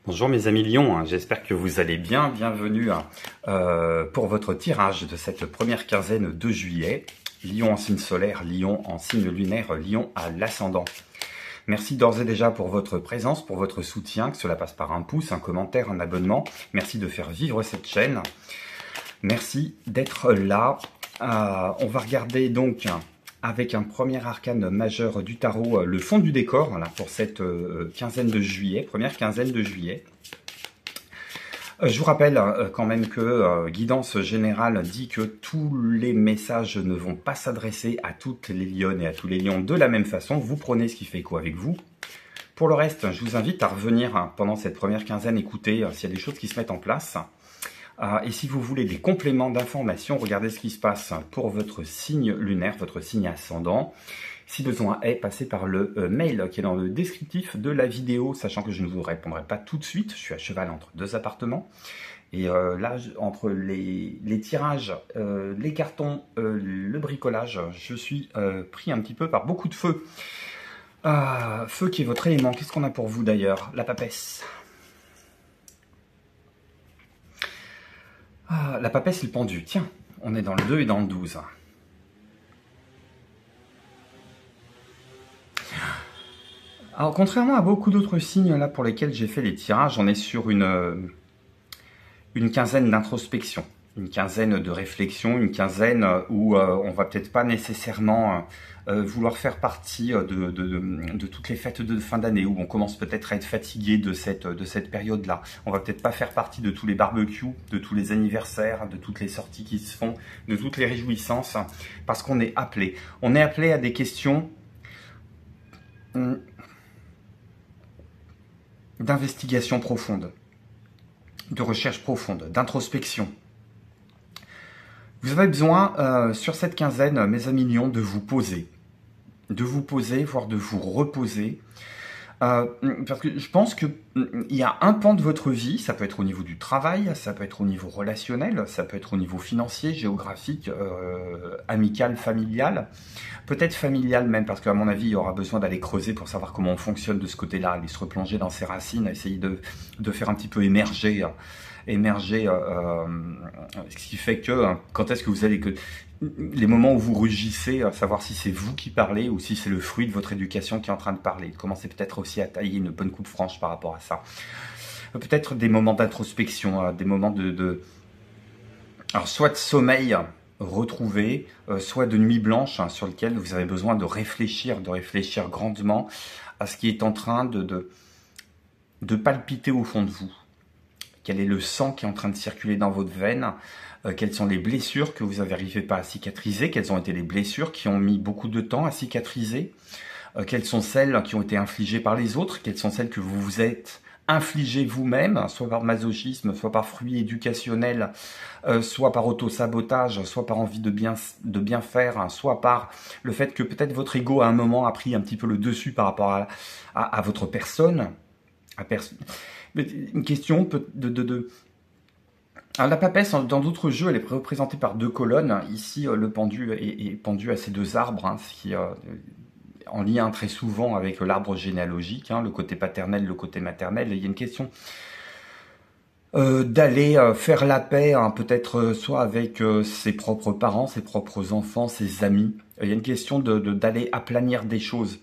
Bonjour mes amis Lions, j'espère que vous allez bien. Bienvenue pour votre tirage de cette première quinzaine de juillet. Lion en signe solaire, Lion en signe lunaire, Lion à l'ascendant. Merci d'ores et déjà pour votre présence, pour votre soutien, que cela passe par un pouce, un commentaire, un abonnement. Merci de faire vivre cette chaîne. Merci d'être là. On va regarder donc avec un premier arcane majeur du tarot, le fond du décor, voilà, pour cette quinzaine de juillet, première quinzaine de juillet. Je vous rappelle quand même que Guidance Générale dit que tous les messages ne vont pas s'adresser à toutes les lionnes et à tous les lions de la même façon. Vous prenez ce qui fait écho avec vous. Pour le reste, je vous invite à revenir pendant cette première quinzaine, écouter s'il y a des choses qui se mettent en place. Et si vous voulez des compléments d'information, regardez ce qui se passe pour votre signe lunaire, votre signe ascendant. Si besoin est, passez par le mail qui est dans le descriptif de la vidéo, sachant que je ne vous répondrai pas tout de suite. Je suis à cheval entre deux appartements. Et là, entre les tirages, les cartons, le bricolage, je suis pris un petit peu par beaucoup de feu. Feu qui est votre élément. Qu'est-ce qu'on a pour vous d'ailleurs? La papesse. La papesse et le pendu. Tiens, on est dans le 2 et dans le 12. Alors, contrairement à beaucoup d'autres signes là pour lesquels j'ai fait les tirages, on est sur une quinzaine d'introspection, une quinzaine de réflexion, une quinzaine où on va peut-être pas nécessairement vouloir faire partie de toutes les fêtes de fin d'année, où on commence peut-être à être fatigué de cette période-là. On va peut-être pas faire partie de tous les barbecues, de tous les anniversaires, de toutes les sorties qui se font, de toutes les réjouissances, parce qu'on est appelé. On est appelé à des questions d'investigation profonde, de recherche profonde, d'introspection. Vous avez besoin, sur cette quinzaine, mes amis lions, de vous poser, voire de vous reposer, parce que je pense qu'il y a un pan de votre vie, ça peut être au niveau du travail, ça peut être au niveau relationnel, ça peut être au niveau financier, géographique, amical, familial, peut-être familial même, parce qu'à mon avis, il y aura besoin d'aller creuser pour savoir comment on fonctionne de ce côté-là, aller se replonger dans ses racines, essayer de faire un petit peu émerger ce qui fait que quand est-ce que vous allez les moments où vous rugissez, savoir si c'est vous qui parlez ou si c'est le fruit de votre éducation qui est en train de parler. Commencez peut-être aussi à tailler une bonne coupe franche par rapport à ça. Peut-être des moments d'introspection, des moments alors soit de sommeil retrouvé, soit de nuit blanche sur lequel vous avez besoin de réfléchir grandement à ce qui est en train de palpiter au fond de vous. Quel est le sang qui est en train de circuler dans votre veine? Quelles sont les blessures que vous n'arrivez pas à cicatriser? Quelles ont été les blessures qui ont mis beaucoup de temps à cicatriser? Quelles sont celles qui ont été infligées par les autres? Quelles sont celles que vous vous êtes infligées vous-même, soit par masochisme, soit par fruit éducationnel, soit par auto-sabotage, soit par envie de bien faire, soit par le fait que peut-être votre ego à un moment a pris un petit peu le dessus par rapport à votre personne. Une question Alors, la papesse, dans d'autres jeux, elle est représentée par deux colonnes. Ici, le pendu est pendu à ces deux arbres, ce qui est en lien très souvent avec l'arbre généalogique, le côté paternel, le côté maternel. Et il y a une question d'aller faire la paix, peut-être soit avec ses propres parents, ses propres enfants, ses amis. Il y a une question d'aller aplanir des choses.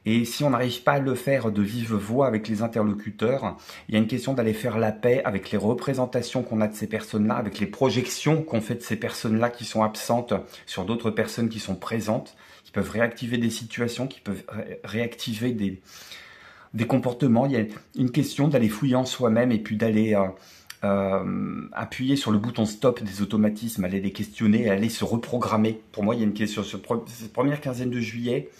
Et si on n'arrive pas à le faire de vive voix avec les interlocuteurs, il y a une question d'aller faire la paix avec les représentations qu'on a de ces personnes-là, avec les projections qu'on fait de ces personnes-là qui sont absentes sur d'autres personnes qui sont présentes, qui peuvent réactiver des situations, qui peuvent réactiver des comportements. Il y a une question d'aller fouiller en soi-même et puis d'aller appuyer sur le bouton stop des automatismes, aller les questionner, aller se reprogrammer. Pour moi, il y a une question sur cette première quinzaine de juillet.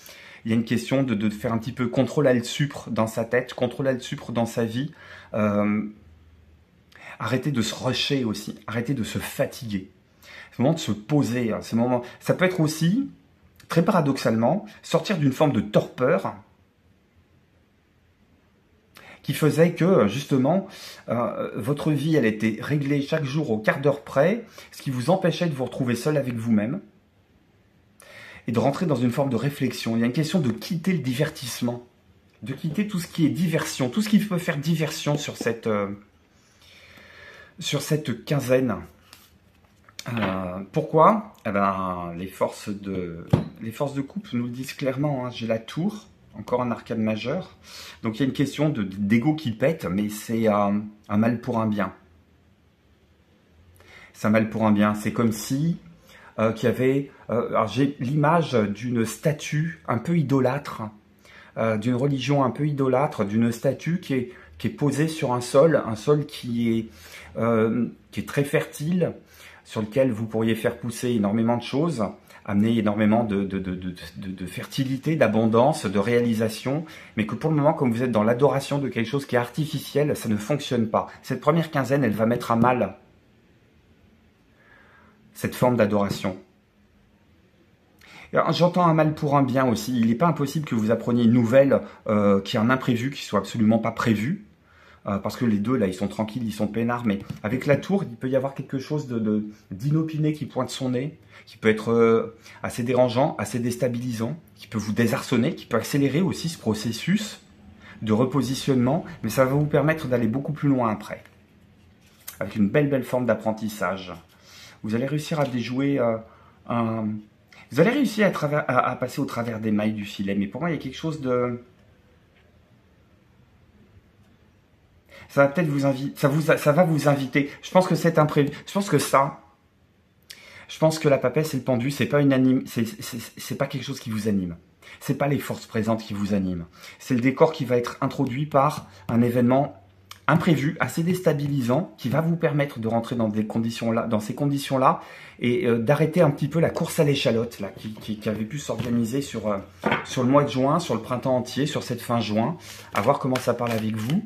Il y a une question de faire un petit peu contrôle-alt-supre dans sa tête, contrôle-alt-supre dans sa vie. Arrêtez de se rusher aussi, arrêtez de se fatiguer. C'est le moment de se poser. C'est le moment... Ça peut être aussi, très paradoxalement, sortir d'une forme de torpeur qui faisait que, justement, votre vie, elle était réglée chaque jour au quart d'heure près, ce qui vous empêchait de vous retrouver seul avec vous-même. Et de rentrer dans une forme de réflexion. Il y a une question de quitter le divertissement. de quitter tout ce qui est diversion, tout ce qui peut faire diversion sur cette quinzaine. Pourquoi? Eh ben, les forces de coupe nous le disent clairement, hein. J'ai la tour, encore un arcane majeur. Donc il y a une question d'ego qui pète, mais c'est un mal pour un bien. C'est un mal pour un bien. C'est comme si qu'il y avait... alors j'ai l'image d'une statue un peu idolâtre, d'une religion un peu idolâtre, d'une statue qui est posée sur un sol qui est très fertile, sur lequel vous pourriez faire pousser énormément de choses, amener énormément de fertilité, d'abondance, de réalisation, mais que pour le moment, comme vous êtes dans l'adoration de quelque chose qui est artificiel, ça ne fonctionne pas. Cette première quinzaine, elle va mettre à mal cette forme d'adoration. J'entends un mal pour un bien aussi. Il n'est pas impossible que vous appreniez une nouvelle qui est un imprévu, qui soit absolument pas prévu. Parce que les deux, là, ils sont tranquilles, ils sont peinards. Mais avec la tour, il peut y avoir quelque chose d'inopiné qui pointe son nez, qui peut être assez dérangeant, assez déstabilisant, qui peut vous désarçonner, qui peut accélérer aussi ce processus de repositionnement. Mais ça va vous permettre d'aller beaucoup plus loin après. Avec une belle forme d'apprentissage. Vous allez réussir à déjouer vous allez réussir à passer au travers des mailles du filet. Mais pour moi, il y a quelque chose de... Ça va peut-être vous inviter, ça va vous inviter. Je pense que c'est imprévu. Je pense que la papesse et le pendu, c'est pas c'est pas quelque chose qui vous anime. C'est pas les forces présentes qui vous animent. C'est le décor qui va être introduit par un événement imprévu, assez déstabilisant, qui va vous permettre de rentrer dans ces conditions-là, et d'arrêter un petit peu la course à l'échalote là, qui avait pu s'organiser sur le mois de juin, sur le printemps entier, sur cette fin juin, à voir comment ça parle avec vous,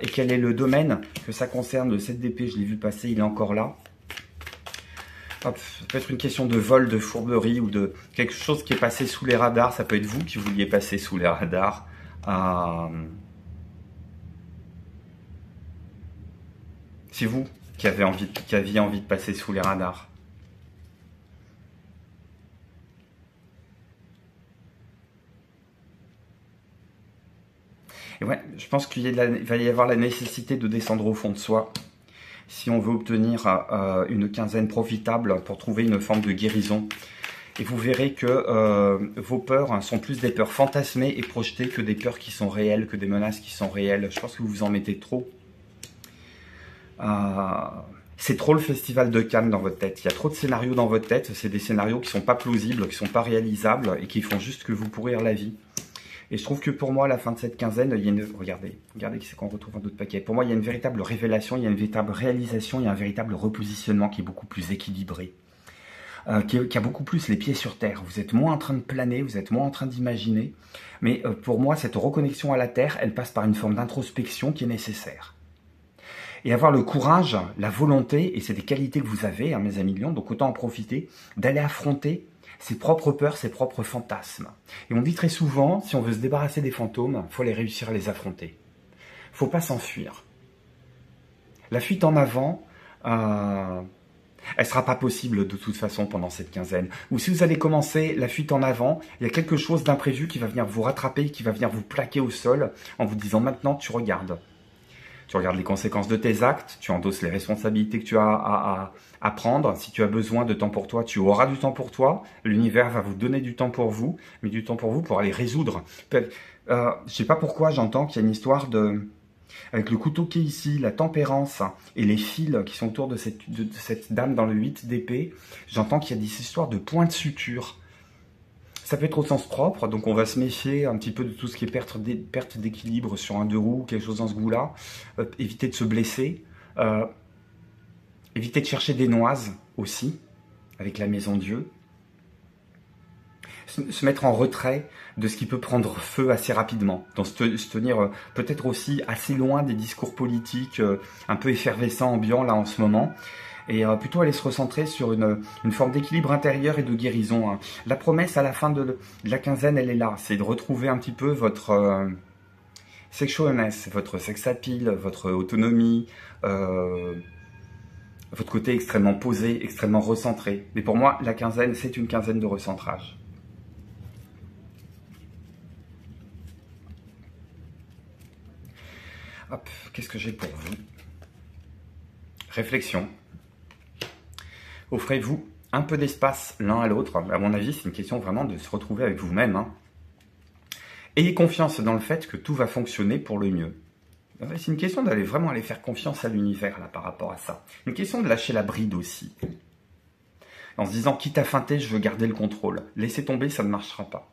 et quel est le domaine que ça concerne. Le 7 d'épée, je l'ai vu passer, il est encore là. Hop, ça peut être une question de vol, de fourberie, ou de quelque chose qui est passé sous les radars. Ça peut être vous qui vouliez passer sous les radars. C'est vous qui aviez envie de passer sous les radars. Et ouais, je pense qu'il va y avoir la nécessité de descendre au fond de soi si on veut obtenir une quinzaine profitable pour trouver une forme de guérison. Et vous verrez que vos peurs sont plus des peurs fantasmées et projetées que des peurs qui sont réelles, que des menaces qui sont réelles. Je pense que vous vous en mettez trop. C'est trop le festival de Cannes dans votre tête. Il y a trop de scénarios dans votre tête. C'est des scénarios qui ne sont pas plausibles, qui ne sont pas réalisables et qui font juste que vous pourrir la vie. Et je trouve que pour moi, à la fin de cette quinzaine, il y a une... Regardez qui c'est qu'on retrouve un autre paquet. Pour moi, il y a une véritable révélation, il y a une véritable réalisation, il y a un véritable repositionnement qui est beaucoup plus équilibré. Qui a beaucoup plus les pieds sur terre. Vous êtes moins en train de planer, vous êtes moins en train d'imaginer. Mais pour moi, cette reconnexion à la terre, elle passe par une forme d'introspection qui est nécessaire. Et avoir le courage, la volonté, et c'est des qualités que vous avez, hein, mes amis lions, donc autant en profiter, d'aller affronter ses propres peurs, ses propres fantasmes. Et on dit très souvent, si on veut se débarrasser des fantômes, il faut les réussir à les affronter. Il ne faut pas s'enfuir. La fuite en avant, elle ne sera pas possible de toute façon pendant cette quinzaine. Ou si vous allez commencer la fuite en avant, il y a quelque chose d'imprévu qui va venir vous rattraper, qui va venir vous plaquer au sol, en vous disant maintenant tu regardes. Tu regardes les conséquences de tes actes, tu endosses les responsabilités que tu as à prendre. Si tu as besoin de temps pour toi, tu auras du temps pour toi. L'univers va vous donner du temps pour vous, mais du temps pour vous pour aller résoudre. Je ne sais pas pourquoi j'entends qu'il y a une histoire de... Avec le couteau qui est ici, la tempérance et les fils qui sont autour de cette dame dans le 8 d'épée, j'entends qu'il y a des histoires de points de suture. Ça peut être au sens propre, donc on va se méfier un petit peu de tout ce qui est perte d'équilibre sur un deux roues, quelque chose dans ce goût-là. Éviter de se blesser. Éviter de chercher des noises aussi, avec la maison Dieu. Se mettre en retrait de ce qui peut prendre feu assez rapidement. Donc se tenir peut-être aussi assez loin des discours politiques un peu effervescents, ambiants là en ce moment. Et plutôt aller se recentrer sur une forme d'équilibre intérieur et de guérison. Hein. La promesse à la fin de la quinzaine, elle est là. C'est de retrouver un petit peu votre sexualness, votre sex appeal, votre autonomie, votre côté extrêmement posé, extrêmement recentré. Mais pour moi, la quinzaine, c'est une quinzaine de recentrage. Hop, qu'est-ce que j'ai pour vous? Réflexion. Offrez-vous un peu d'espace l'un à l'autre. À mon avis, c'est une question vraiment de se retrouver avec vous-même. Hein. Ayez confiance dans le fait que tout va fonctionner pour le mieux. C'est une question d'aller vraiment aller faire confiance à l'univers là par rapport à ça. Une question de lâcher la bride aussi. En se disant, quitte à feinter, je veux garder le contrôle. Laissez tomber, ça ne marchera pas.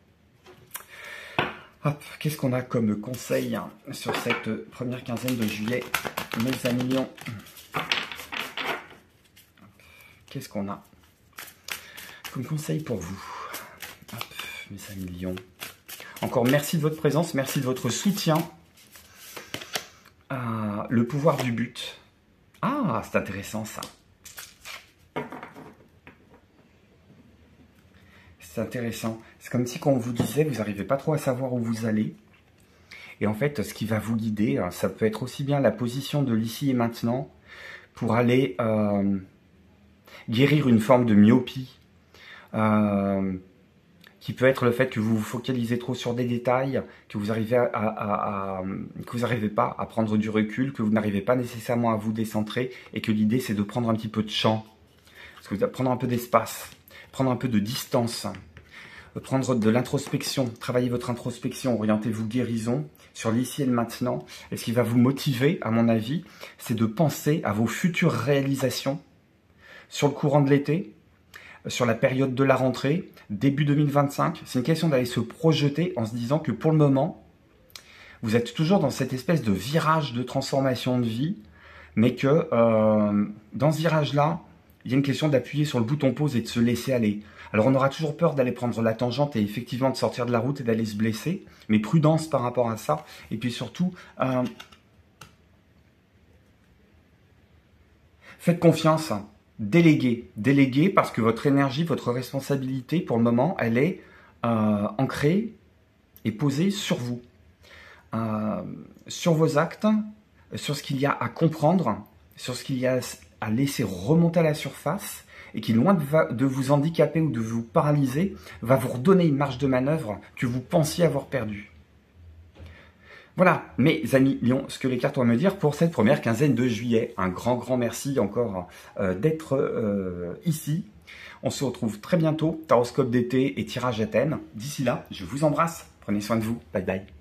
Hop, qu'est-ce qu'on a comme conseil sur cette première quinzaine de juillet, mes amis lions? Qu'est-ce qu'on a comme conseil pour vous? Hop, mes amis lions. Encore merci de votre présence, merci de votre soutien. Le pouvoir du but. Ah, c'est intéressant ça. C'est intéressant. C'est comme si quand on vous disait, vous n'arrivez pas trop à savoir où vous allez. Et en fait, ce qui va vous guider, ça peut être aussi bien la position de l'ici et maintenant pour aller guérir une forme de myopie. Qui peut être le fait que vous vous focalisez trop sur des détails, que vous n'arrivez pas à prendre du recul, que vous n'arrivez pas nécessairement à vous décentrer, et que l'idée c'est de prendre un petit peu de champ, parce que vous allez prendre un peu d'espace, prendre un peu de distance, prendre de l'introspection, travailler votre introspection, orientez-vous guérison sur l'ici et le maintenant. Et ce qui va vous motiver, à mon avis, c'est de penser à vos futures réalisations sur le courant de l'été, sur la période de la rentrée, début 2025. C'est une question d'aller se projeter en se disant que pour le moment, vous êtes toujours dans cette espèce de virage de transformation de vie, mais que dans ce virage-là, il y a une question d'appuyer sur le bouton pause et de se laisser aller. Alors on aura toujours peur d'aller prendre la tangente et effectivement de sortir de la route et d'aller se blesser, mais prudence par rapport à ça. Et puis surtout, faites confiance. Déléguez parce que votre énergie, votre responsabilité, pour le moment, elle est ancrée et posée sur vous, sur vos actes, sur ce qu'il y a à comprendre, sur ce qu'il y a à laisser remonter à la surface et qui, loin de vous handicaper ou de vous paralyser, va vous redonner une marge de manœuvre que vous pensiez avoir perdue. Voilà, mes amis Lions, ce que les cartes vont me dire pour cette première quinzaine de juillet. Un grand merci encore d'être ici. On se retrouve très bientôt, Taroscope d'été et tirage à thème. D'ici là, je vous embrasse. Prenez soin de vous. Bye bye.